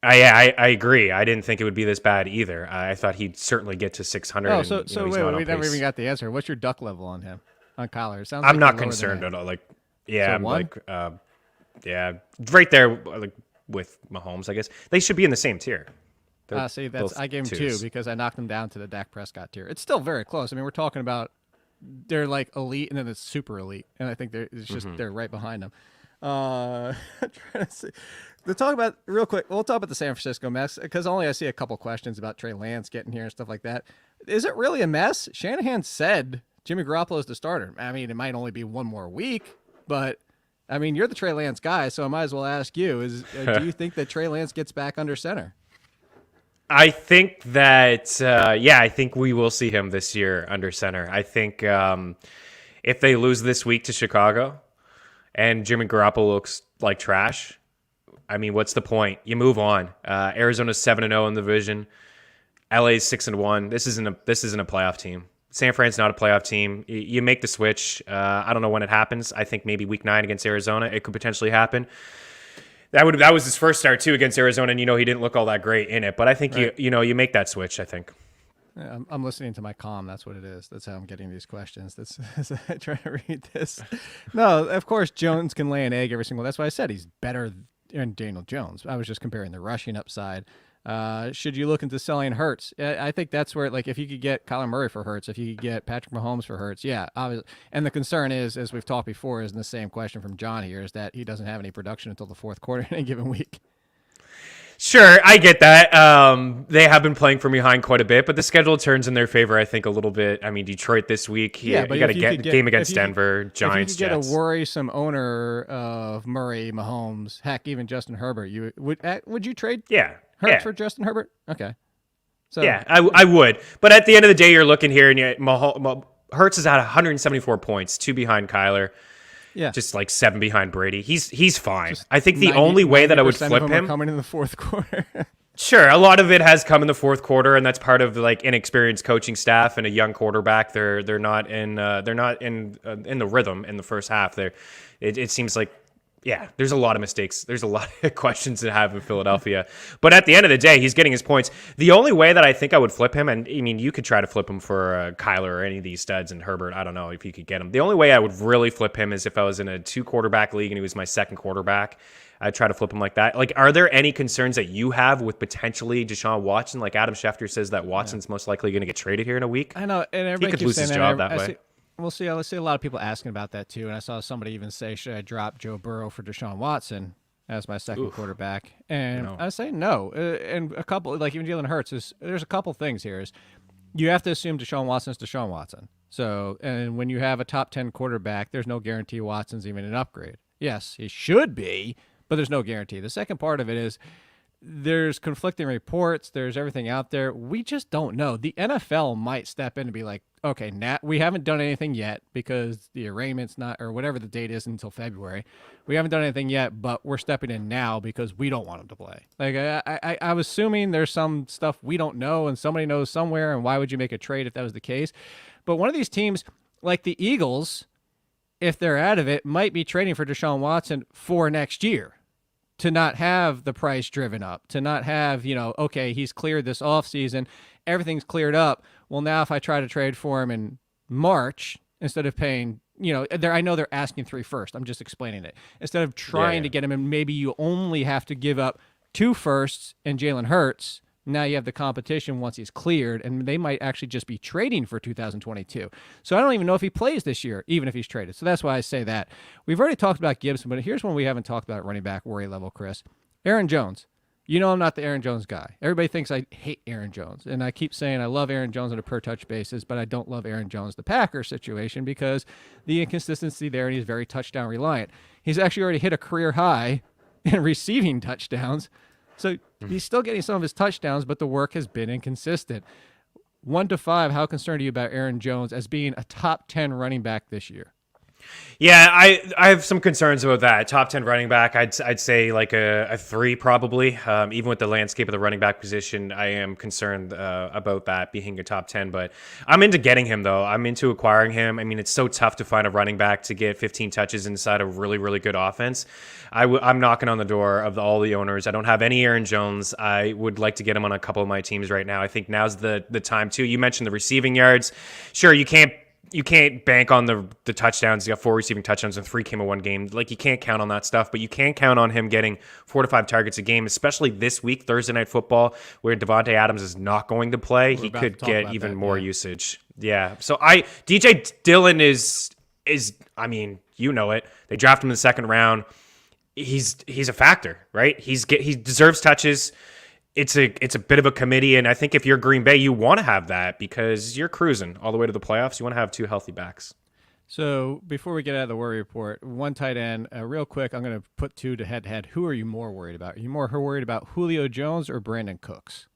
Speaker 7: I agree. I didn't think it would be this bad either. I thought he'd certainly get to 600.
Speaker 6: Oh, so wait, we never even got the answer. What's your duck level on him, on Kyler? It sounds
Speaker 7: I'm not concerned at all. Like, yeah, I'm
Speaker 6: one?
Speaker 7: right there. Like. With Mahomes, I guess they should be in the same tier.
Speaker 6: See, I gave him 2 because I knocked him down to the Dak Prescott tier. It's still very close. I mean, we're talking about they're like elite and then it's super elite, and I think they're right behind them. Trying to see. We'll talk about the San Francisco mess because only I see a couple questions about Trey Lance getting here and stuff like that. Is it really a mess? Shanahan said Jimmy Garoppolo is the starter. I mean, it might only be one more week, but. I mean, you're the Trey Lance guy, so I might as well ask you: do you think that Trey Lance gets back under center?
Speaker 7: I think that, I think we will see him this year under center. I think if they lose this week to Chicago and Jimmy Garoppolo looks like trash, I mean, what's the point? You move on. Arizona's 7-0 in the division. LA's 6-1. This isn't a playoff team. San Fran's not a playoff team. You make the switch. I don't know when it happens. I think maybe week 9 against Arizona, it could potentially happen. That was his first start too against Arizona, and he didn't look all that great in it. But I think you make that switch. I think.
Speaker 6: Yeah, I'm listening to my comm. That's what it is. That's how I'm getting these questions. That's as I try to read this. No, of course Jones can lay an egg every single. That's why I said he's better than Daniel Jones. I was just comparing the rushing upside. Should you look into selling Hurts? I think that's where, like, if you could get Kyler Murray for Hurts, if you could get Patrick Mahomes for Hurts, yeah, obviously. And the concern is, as we've talked before, is in the same question from John here, is that he doesn't have any production until the fourth quarter in a given week.
Speaker 7: Sure, I get that. They have been playing from behind quite a bit, but the schedule turns in their favor, I think, a little bit. I mean, Detroit this week, you got a game against Denver, Giants,
Speaker 6: if you could
Speaker 7: Jets.
Speaker 6: Get a worrisome owner of Murray, Mahomes, heck, even Justin Herbert, would you trade? Hurts for Justin Herbert? Okay. So
Speaker 7: yeah, I would. But at the end of the day, you're looking here, and Hurts is at 174 points, 2 behind Kyler.
Speaker 6: Yeah.
Speaker 7: Just like 7 behind Brady. He's fine. I think the only way that I would flip him
Speaker 6: coming in the fourth quarter.
Speaker 7: Sure, a lot of it has come in the fourth quarter, and that's part of like inexperienced coaching staff and a young quarterback. They're not in the rhythm in the first half. It seems like. Yeah, there's a lot of mistakes. There's a lot of questions to have in Philadelphia. But at the end of the day, he's getting his points. The only way that I think I would flip him, and I mean, you could try to flip him for Kyler or any of these studs and Herbert. I don't know if you could get him. The only way I would really flip him is if I was in a 2-quarterback league and he was my second quarterback. I'd try to flip him like that. Like, are there any concerns that you have with potentially Deshaun Watson? Like Adam Schefter says that Watson's most likely going to get traded here in a week.
Speaker 6: I know, and everybody
Speaker 7: he could lose his job that way.
Speaker 6: We'll see. I see a lot of people asking about that too, and I saw somebody even say, "Should I drop Joe Burrow for Deshaun Watson as my second quarterback?" And I say no. And a couple, like even Jalen Hurts, there's a couple things here. Is you have to assume Deshaun Watson is Deshaun Watson. So, and when you have a top 10 quarterback, there's no guarantee Watson's even an upgrade. Yes, he should be, but there's no guarantee. The second part of it is there's conflicting reports. There's everything out there. We just don't know. The NFL might step in and be like, okay, now we haven't done anything yet because the arraignment's not, or whatever the date is until February. We haven't done anything yet, but we're stepping in now because we don't want him to play. Like I was assuming there's some stuff we don't know and somebody knows somewhere. And why would you make a trade if that was the case? But one of these teams, like the Eagles, if they're out of it, might be trading for Deshaun Watson for next year, to not have the price driven up, to not have, okay, he's cleared this offseason, everything's cleared up. Well, now if I try to trade for him in March, instead of paying, I know they're asking 3 first. I'm just explaining it. Instead of trying to get him, and maybe you only have to give up 2 firsts and Jalen Hurts. Now you have the competition once he's cleared, and they might actually just be trading for 2022. So I don't even know if he plays this year, even if he's traded. So that's why I say that. We've already talked about Gibson, but here's one we haven't talked about at running back worry level, Chris. Aaron Jones. I'm not the Aaron Jones guy. Everybody thinks I hate Aaron Jones, and I keep saying I love Aaron Jones on a per-touch basis, but I don't love Aaron Jones, the Packers situation, because the inconsistency there, and he's very touchdown reliant. He's actually already hit a career high in receiving touchdowns. So he's still getting some of his touchdowns, but the work has been inconsistent. 1 to 5, how concerned are you about Aaron Jones as being a top 10 running back this year?
Speaker 7: Yeah, I have some concerns about that. Top 10 running back, I'd say like a 3 probably. Even with the landscape of the running back position, I am concerned about that being a top 10. But I'm into getting him, though. I'm into acquiring him. I mean, it's so tough to find a running back to get 15 touches inside a really, really good offense. I'm knocking on the door of all the owners. I don't have any Aaron Jones. I would like to get him on a couple of my teams right now. I think now's the time, too. You mentioned the receiving yards. Sure, you can't bank on the touchdowns. He got 4 receiving touchdowns and 3 came in one game. Like, you can't count on that stuff, but you can count on him getting 4 to 5 targets a game, especially this week, Thursday Night Football, where Devontae Adams is not going to play. He could get even more usage. Yeah. So DJ Dillon is, I mean, you know it. They draft him in the 2nd round. He's a factor, right? He deserves touches. It's a bit of a committee, and I think if you're Green Bay, you want to have that because you're cruising all the way to the playoffs. You want to have 2 healthy backs.
Speaker 6: So before we get out of the worry report, 1 tight end, real quick, I'm going to put 2 to head-to-head. Who are you more worried about? Are you more worried about Julio Jones or Brandon Cooks?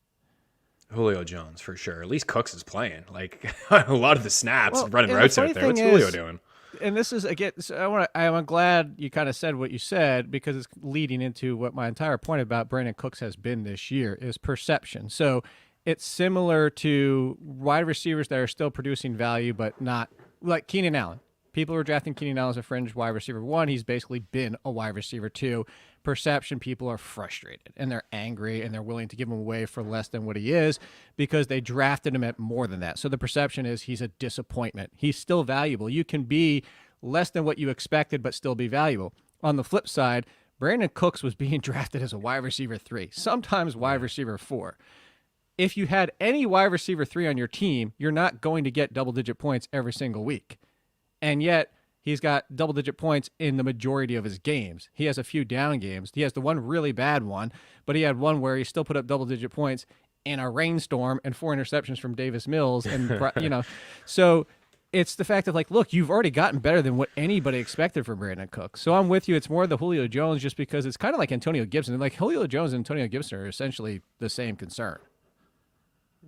Speaker 7: Julio Jones, for sure. At least Cooks is playing. Like, a lot of the snaps, running routes out there. What's Julio doing?
Speaker 6: And this is, again, so I'm glad you kind of said what you said, because it's leading into what my entire point about Brandon Cooks has been this year is perception. So it's similar to wide receivers that are still producing value, but not like Keenan Allen. People are drafting Keenan Allen as a fringe wide receiver 1. He's basically been a wide receiver 2. Perception, people are frustrated and they're angry and they're willing to give him away for less than what he is because they drafted him at more than that. So the perception is he's a disappointment. He's still valuable. You can be less than what you expected but still be valuable. On the flip side, Brandon Cooks was being drafted as a wide receiver 3, sometimes wide receiver 4. If you had any wide receiver 3 on your team, you're not going to get double-digit points every single week. And yet, he's got double-digit points in the majority of his games. He has a few down games. He has the one really bad one, but he had one where he still put up double-digit points in a rainstorm and 4 interceptions from Davis Mills. And, so it's the fact of, like, look, you've already gotten better than what anybody expected from Brandon Cooks. So I'm with you. It's more the Julio Jones just because it's kind of like Antonio Gibson. Like, Julio Jones and Antonio Gibson are essentially the same concern.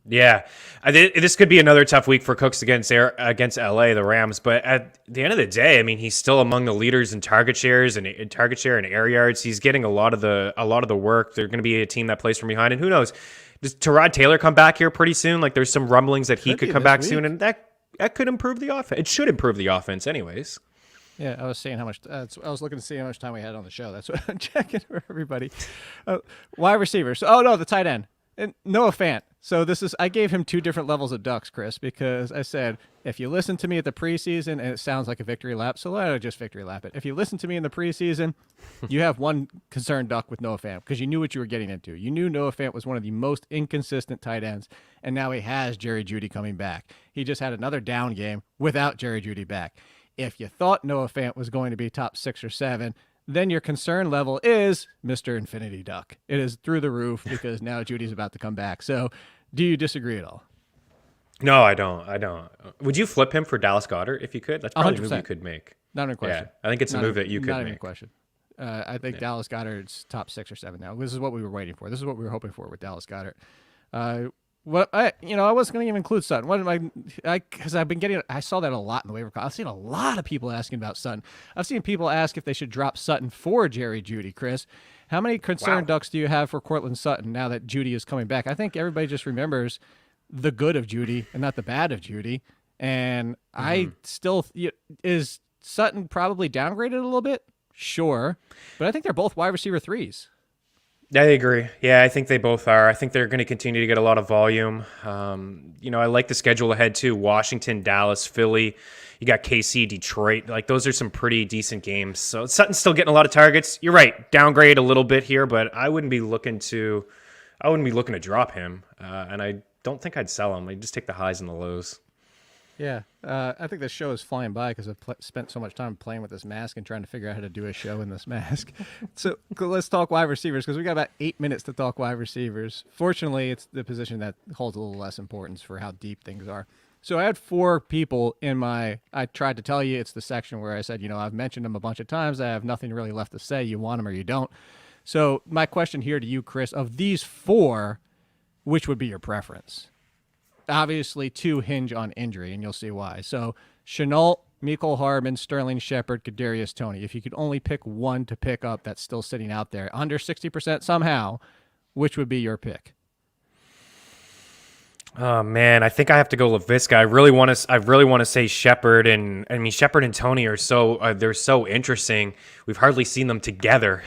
Speaker 7: Yeah, this could be another tough week for Cooks against LA, the Rams. But at the end of the day, I mean, he's still among the leaders in target share and air yards. He's getting a lot of the work. They're going to be a team that plays from behind, and who knows? Does Tyrod Taylor come back here pretty soon? Like, there's some rumblings that he could come back soon, and that could improve the offense. It should improve the offense, anyways.
Speaker 6: Yeah, I was seeing how much. I was looking to see how much time we had on the show. That's what I'm checking for everybody. Wide receivers. Oh no, the tight end. And Noah Fant. So I gave him 2 different levels of ducks, Chris, because I said, if you listen to me at the preseason and it sounds like a victory lap, so let me just victory lap it. If you listen to me in the preseason, you have 1 concerned duck with Noah Fant because you knew what you were getting into. You knew Noah Fant was one of the most inconsistent tight ends, and now he has Jerry Jeudy coming back. He just had another down game without Jerry Jeudy back. If you thought Noah Fant was going to be top 6 or 7, then your concern level is Mr. Infinity Duck. It is through the roof because now Judy's about to come back. So do you disagree at all?
Speaker 7: No, I don't. Would you flip him for Dallas Goedert if you could? That's probably 100%. A move you could make.
Speaker 6: Not even a question.
Speaker 7: Yeah, I think it's a move that you could make.
Speaker 6: Not even a question. I think Dallas Goedert's top 6 or 7 now. This is what we were waiting for. This is what we were hoping for with Dallas Goedert. I wasn't going to even include Sutton. What am I? Because I saw that a lot in the waiver call. I've seen a lot of people asking about Sutton. I've seen people ask if they should drop Sutton for Jerry Jeudy. Chris, how many concern ducks do you have for Cortland Sutton now that Jeudy is coming back? I think everybody just remembers the good of Jeudy and not the bad of Jeudy. And I still is Sutton probably downgraded a little bit? Sure, but I think they're both wide receiver 3s.
Speaker 7: I agree. Yeah, I think they both are. I think they're going to continue to get a lot of volume. I like the schedule ahead too. Washington, Dallas, Philly. You got KC, Detroit. Like those are some pretty decent games. So Sutton's still getting a lot of targets. You're right. Downgrade a little bit here, but I wouldn't be looking to drop him. And I don't think I'd sell him. I'd just take the highs and the lows.
Speaker 6: Yeah, I think this show is flying by because I've spent so much time playing with this mask and trying to figure out how to do a show in this mask. So let's talk wide receivers because we got about 8 minutes to talk wide receivers. Fortunately, it's the position that holds a little less importance for how deep things are. So I had 4 people I tried to tell you it's the section where I said, I've mentioned them a bunch of times. I have nothing really left to say. You want them or you don't. So my question here to you, Chris, of these 4, which would be your preference? Obviously, 2 hinge on injury, and you'll see why. So, Shenault, Mecole Hardman, Sterling Shepard, Kadarius Toney. If you could only pick one to pick up that's still sitting out there, under 60% somehow, which would be your pick?
Speaker 7: Oh man, I think I have to go LaVisca. I really want to say Shepard, and I mean Shepard and Toney are they're so interesting. We've hardly seen them together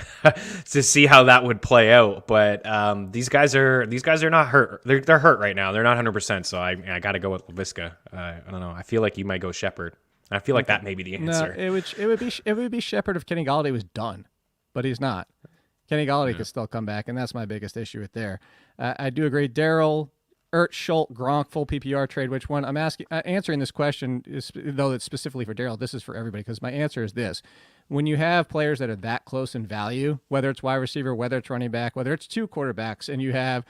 Speaker 7: to see how that would play out. But these guys are not hurt. They're hurt right now. They're not 100%. So I got to go with LaVisca. I don't know. I feel like you might go Shepard. I feel like that may be the answer.
Speaker 6: No, it would be Shepard if Kenny Golladay was done, but he's not. Kenny Golladay could still come back, and that's my biggest issue with there. I do agree. Darrell, Ertz, Schultz, Gronk, full PPR trade. Which one? I'm answering this question, though it's specifically for Darrell. This is for everybody because my answer is this. When you have players that are that close in value, whether it's wide receiver, whether it's running back, whether it's 2 quarterbacks, and you have,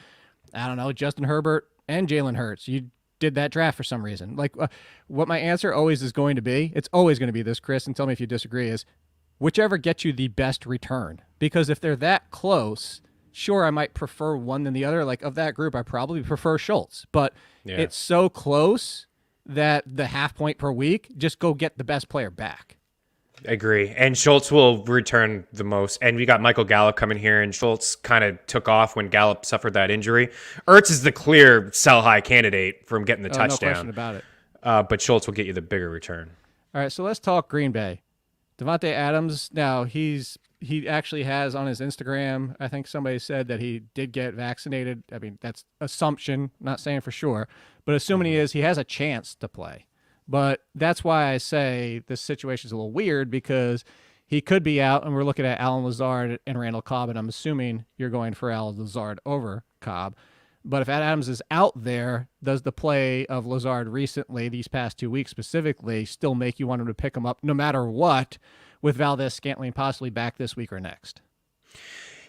Speaker 6: Justin Herbert and Jalen Hurts, you did that draft for some reason. Like what my answer always is going to be, it's always going to be this, Chris, and tell me if you disagree, is whichever gets you the best return. Because if they're that close, sure, I might prefer one than the other. Like, of that group, I probably prefer Schultz. But it's so close that the half point per week, just go get the best player back.
Speaker 7: I agree. And Schultz will return the most. And we got Michael Gallup coming here, and Schultz kind of took off when Gallup suffered that injury. Ertz is the clear sell-high candidate from getting the touchdown.
Speaker 6: No question about it.
Speaker 7: But Schultz will get you the bigger return.
Speaker 6: All right, so let's talk Green Bay. Devontae Adams, now he actually has on his Instagram, I think somebody said that he did get vaccinated. I mean, that's assumption, not saying for sure, but assuming he has a chance to play. But that's why I say this situation is a little weird because he could be out, and we're looking at Allen Lazard and Randall Cobb, and I'm assuming you're going for Allen Lazard over Cobb. But if Adams is out there, does the play of Lazard recently, these past 2 weeks specifically, still make you want him to pick him up no matter what, with Valdez-Scantling possibly back this week or next?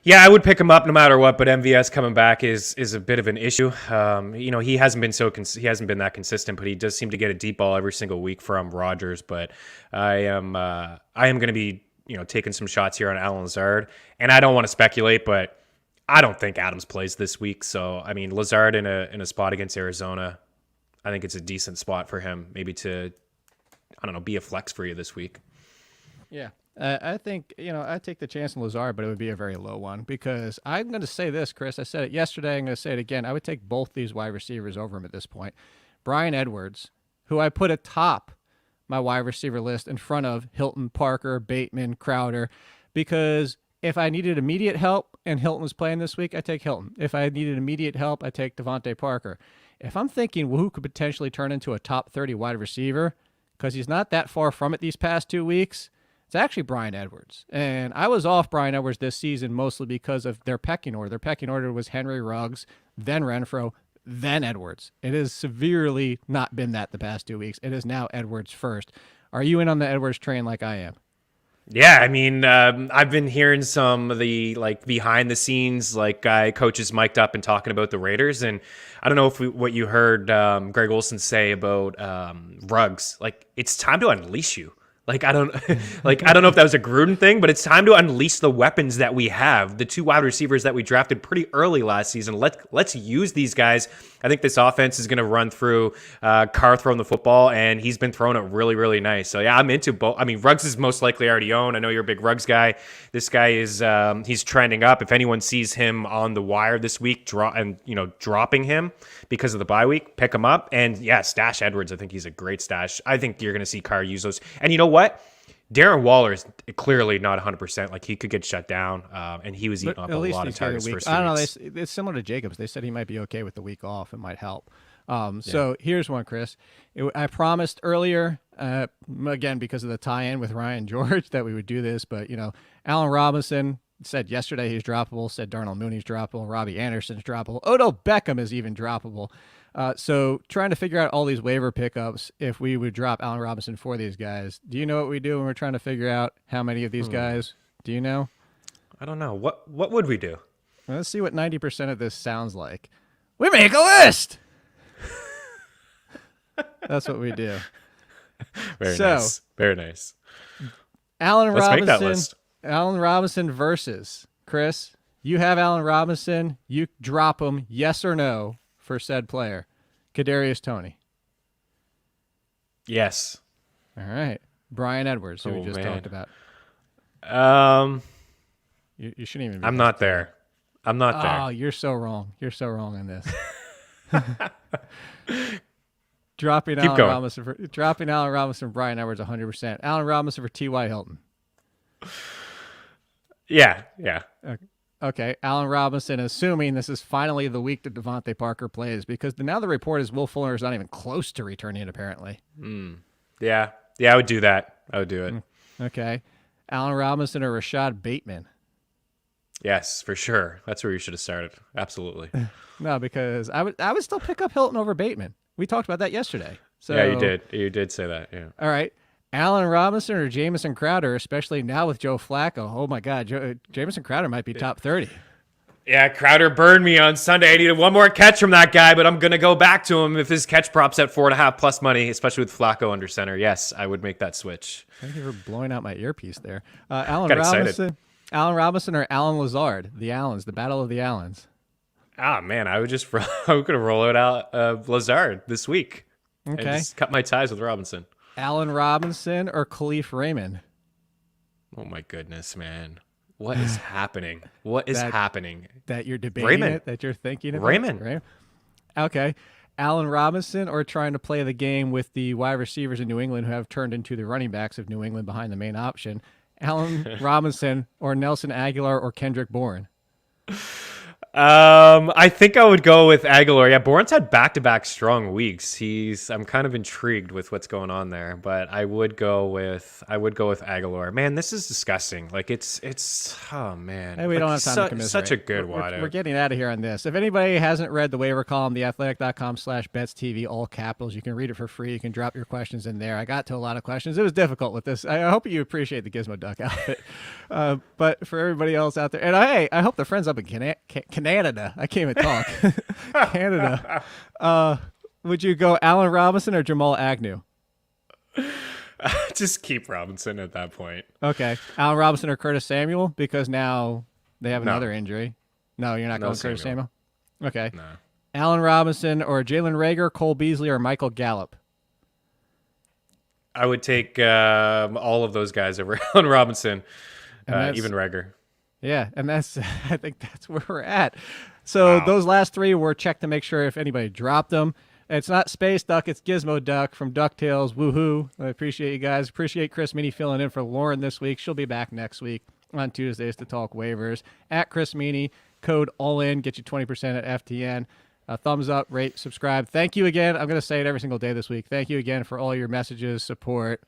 Speaker 7: Yeah, I would pick him up no matter what, but MVS coming back is a bit of an issue. He hasn't been that consistent, but he does seem to get a deep ball every single week from Rodgers. But I am going to be taking some shots here on Allen Lazard, and I don't want to speculate, but I don't think Adams plays this week. So I mean, Lazard in a spot against Arizona, I think it's a decent spot for him, maybe to be a flex for you this week.
Speaker 6: Yeah. I think, I'd take the chance on Lazard, but it would be a very low one because I'm going to say this, Chris. I said it yesterday. I'm going to say it again. I would take both these wide receivers over him at this point. Bryan Edwards, who I put atop my wide receiver list in front of Hilton, Parker, Bateman, Crowder, because if I needed immediate help and Hilton was playing this week, I take Hilton. If I needed immediate help, I take Devontae Parker. If I'm thinking who could potentially turn into a top 30 wide receiver, because he's not that far from it these past 2 weeks, it's actually Bryan Edwards. And I was off Bryan Edwards this season mostly because of their pecking order. Their pecking order was Henry Ruggs, then Renfro, then Edwards. It has severely not been that the past 2 weeks. It is now Edwards first. Are you in on the Edwards train like I am?
Speaker 7: Yeah, I mean, I've been hearing some of the behind the scenes guy coaches mic'd up and talking about the Raiders, and I don't know what you heard Greg Olsen say about Ruggs. It's time to unleash you. Like, I don't know if that was a Gruden thing, but it's time to unleash the weapons that we have. The 2 wide receivers that we drafted pretty early last season. Let's use these guys. I think this offense is going to run through Carr throwing the football, and he's been throwing it really, really nice. So, yeah, I'm into both. I mean, Ruggs is most likely already owned. I know you're a big Ruggs guy. This guy is he's trending up. If anyone sees him on the wire this week dropping him because of the bye week, pick him up. And, yeah, stash Edwards. I think he's a great stash. I think you're going to see Carr use those. And you know what? Darren Waller is clearly not 100%. Like, he could get shut down, and he was eating up a lot of targets for
Speaker 6: I don't know. It's similar to Jacobs. They said he might be okay with the week off. It might help. So here's one, Chris. I promised earlier, again, because of the tie-in with Ryan George, that we would do this. But, Allen Robinson said yesterday he's droppable, said Darnell Mooney's droppable, Robbie Anderson's droppable, Odell Beckham is even droppable. So trying to figure out all these waiver pickups, if we would drop Allen Robinson for these guys. Do you know what we do when we're trying to figure out how many of these guys? Do you know?
Speaker 7: I don't know. What would we do?
Speaker 6: Well, let's see what 90% of this sounds like. We make a list! That's what we do.
Speaker 7: Very nice. Very nice.
Speaker 6: Let's
Speaker 7: make that list.
Speaker 6: Allen Robinson versus Chris. You have Allen Robinson. You drop him, yes or no, for said player. Kadarius Toney.
Speaker 7: Yes.
Speaker 6: All right. Brian Edwards, who we just talked about. You shouldn't even be.
Speaker 7: I'm not there.
Speaker 6: Oh, you're so wrong. You're so wrong in this. Dropping Allen Robinson, Brian Edwards 100%. Allen Robinson for T.Y. Hilton.
Speaker 7: Yeah.
Speaker 6: Okay, Allen Robinson, assuming this is finally the week that Devontae Parker plays, because now the report is Will Fuller is not even close to returning, apparently.
Speaker 7: Yeah, I would do that. I would do it.
Speaker 6: Okay. Allen Robinson or Rashad Bateman?
Speaker 7: Yes, for sure. That's where you should have started. Absolutely.
Speaker 6: No, because I would still pick up Hilton over Bateman. We talked about that yesterday. So,
Speaker 7: yeah, you did. You did say that, yeah.
Speaker 6: All right. Allen Robinson or Jamison Crowder, especially now with Joe Flacco. Oh, my God. Jamison Crowder might be top 30.
Speaker 7: Yeah, Crowder burned me on Sunday. I needed one more catch from that guy, but I'm going to go back to him if his catch prop's at 4.5 plus money, especially with Flacco under center. Yes, I would make that switch.
Speaker 6: Thank you for blowing out my earpiece there. Allen Robinson or Allen Lazard? The Allens, the battle of the Allens.
Speaker 7: Ah, man, I would roll it out Lazard this week.
Speaker 6: Okay.
Speaker 7: And just cut my ties with Robinson.
Speaker 6: Allen Robinson or Khalif Raymond?
Speaker 7: Oh, my goodness, man. What is happening? What is happening?
Speaker 6: That you're debating
Speaker 7: Raymond.
Speaker 6: it? That you're thinking about?
Speaker 7: Raymond.
Speaker 6: Okay. Allen Robinson or trying to play the game with the wide receivers in New England who have turned into the running backs of New England behind the main option? Allen Robinson or Nelson Aguilar or Kendrick Bourne?
Speaker 7: I think I would go with Aguilar. Yeah, Bourne's had back-to-back strong weeks. I'm kind of intrigued with what's going on there, but I would go with Aguilar. Man, this is disgusting. Like it's oh man.
Speaker 6: Hey, we don't have time to commiserate.
Speaker 7: Such a good wideout.
Speaker 6: We're getting out of here on this. If anybody hasn't read the waiver column, theathletic.com/BetsTV, all capitals, you can read it for free. You can drop your questions in there. I got to a lot of questions. It was difficult with this. I hope you appreciate the Gizmo Duck outfit. But for everybody else out there, and I hope the friends up in Canada. I can't even talk. Canada. Would you go Allen Robinson or Jamal Agnew?
Speaker 7: Just keep Robinson at that point.
Speaker 6: Okay. Allen Robinson or Curtis Samuel? Because now they have another injury. No, you're not going Curtis Samuel? Okay.
Speaker 7: No.
Speaker 6: Allen Robinson or Jalen Reagor, Cole Beasley, or Michael Gallup?
Speaker 7: I would take all of those guys over Allen Robinson, even Reagor.
Speaker 6: Yeah, and I think that's where we're at. So those last three were checked to make sure if anybody dropped them. It's not Space Duck, it's Gizmo Duck from DuckTales. Woohoo. I appreciate you guys. Appreciate Chris Meaney filling in for Lauren this week. She'll be back next week on Tuesdays to talk waivers. At Chris Meaney, code ALLIN, get you 20% at FTN. Thumbs up, rate, subscribe. Thank you again. I'm going to say it every single day this week. Thank you again for all your messages, support,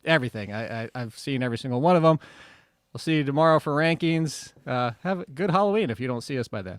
Speaker 6: everything. I've seen every single one of them. We'll see you tomorrow for rankings. Have a good Halloween if you don't see us by then.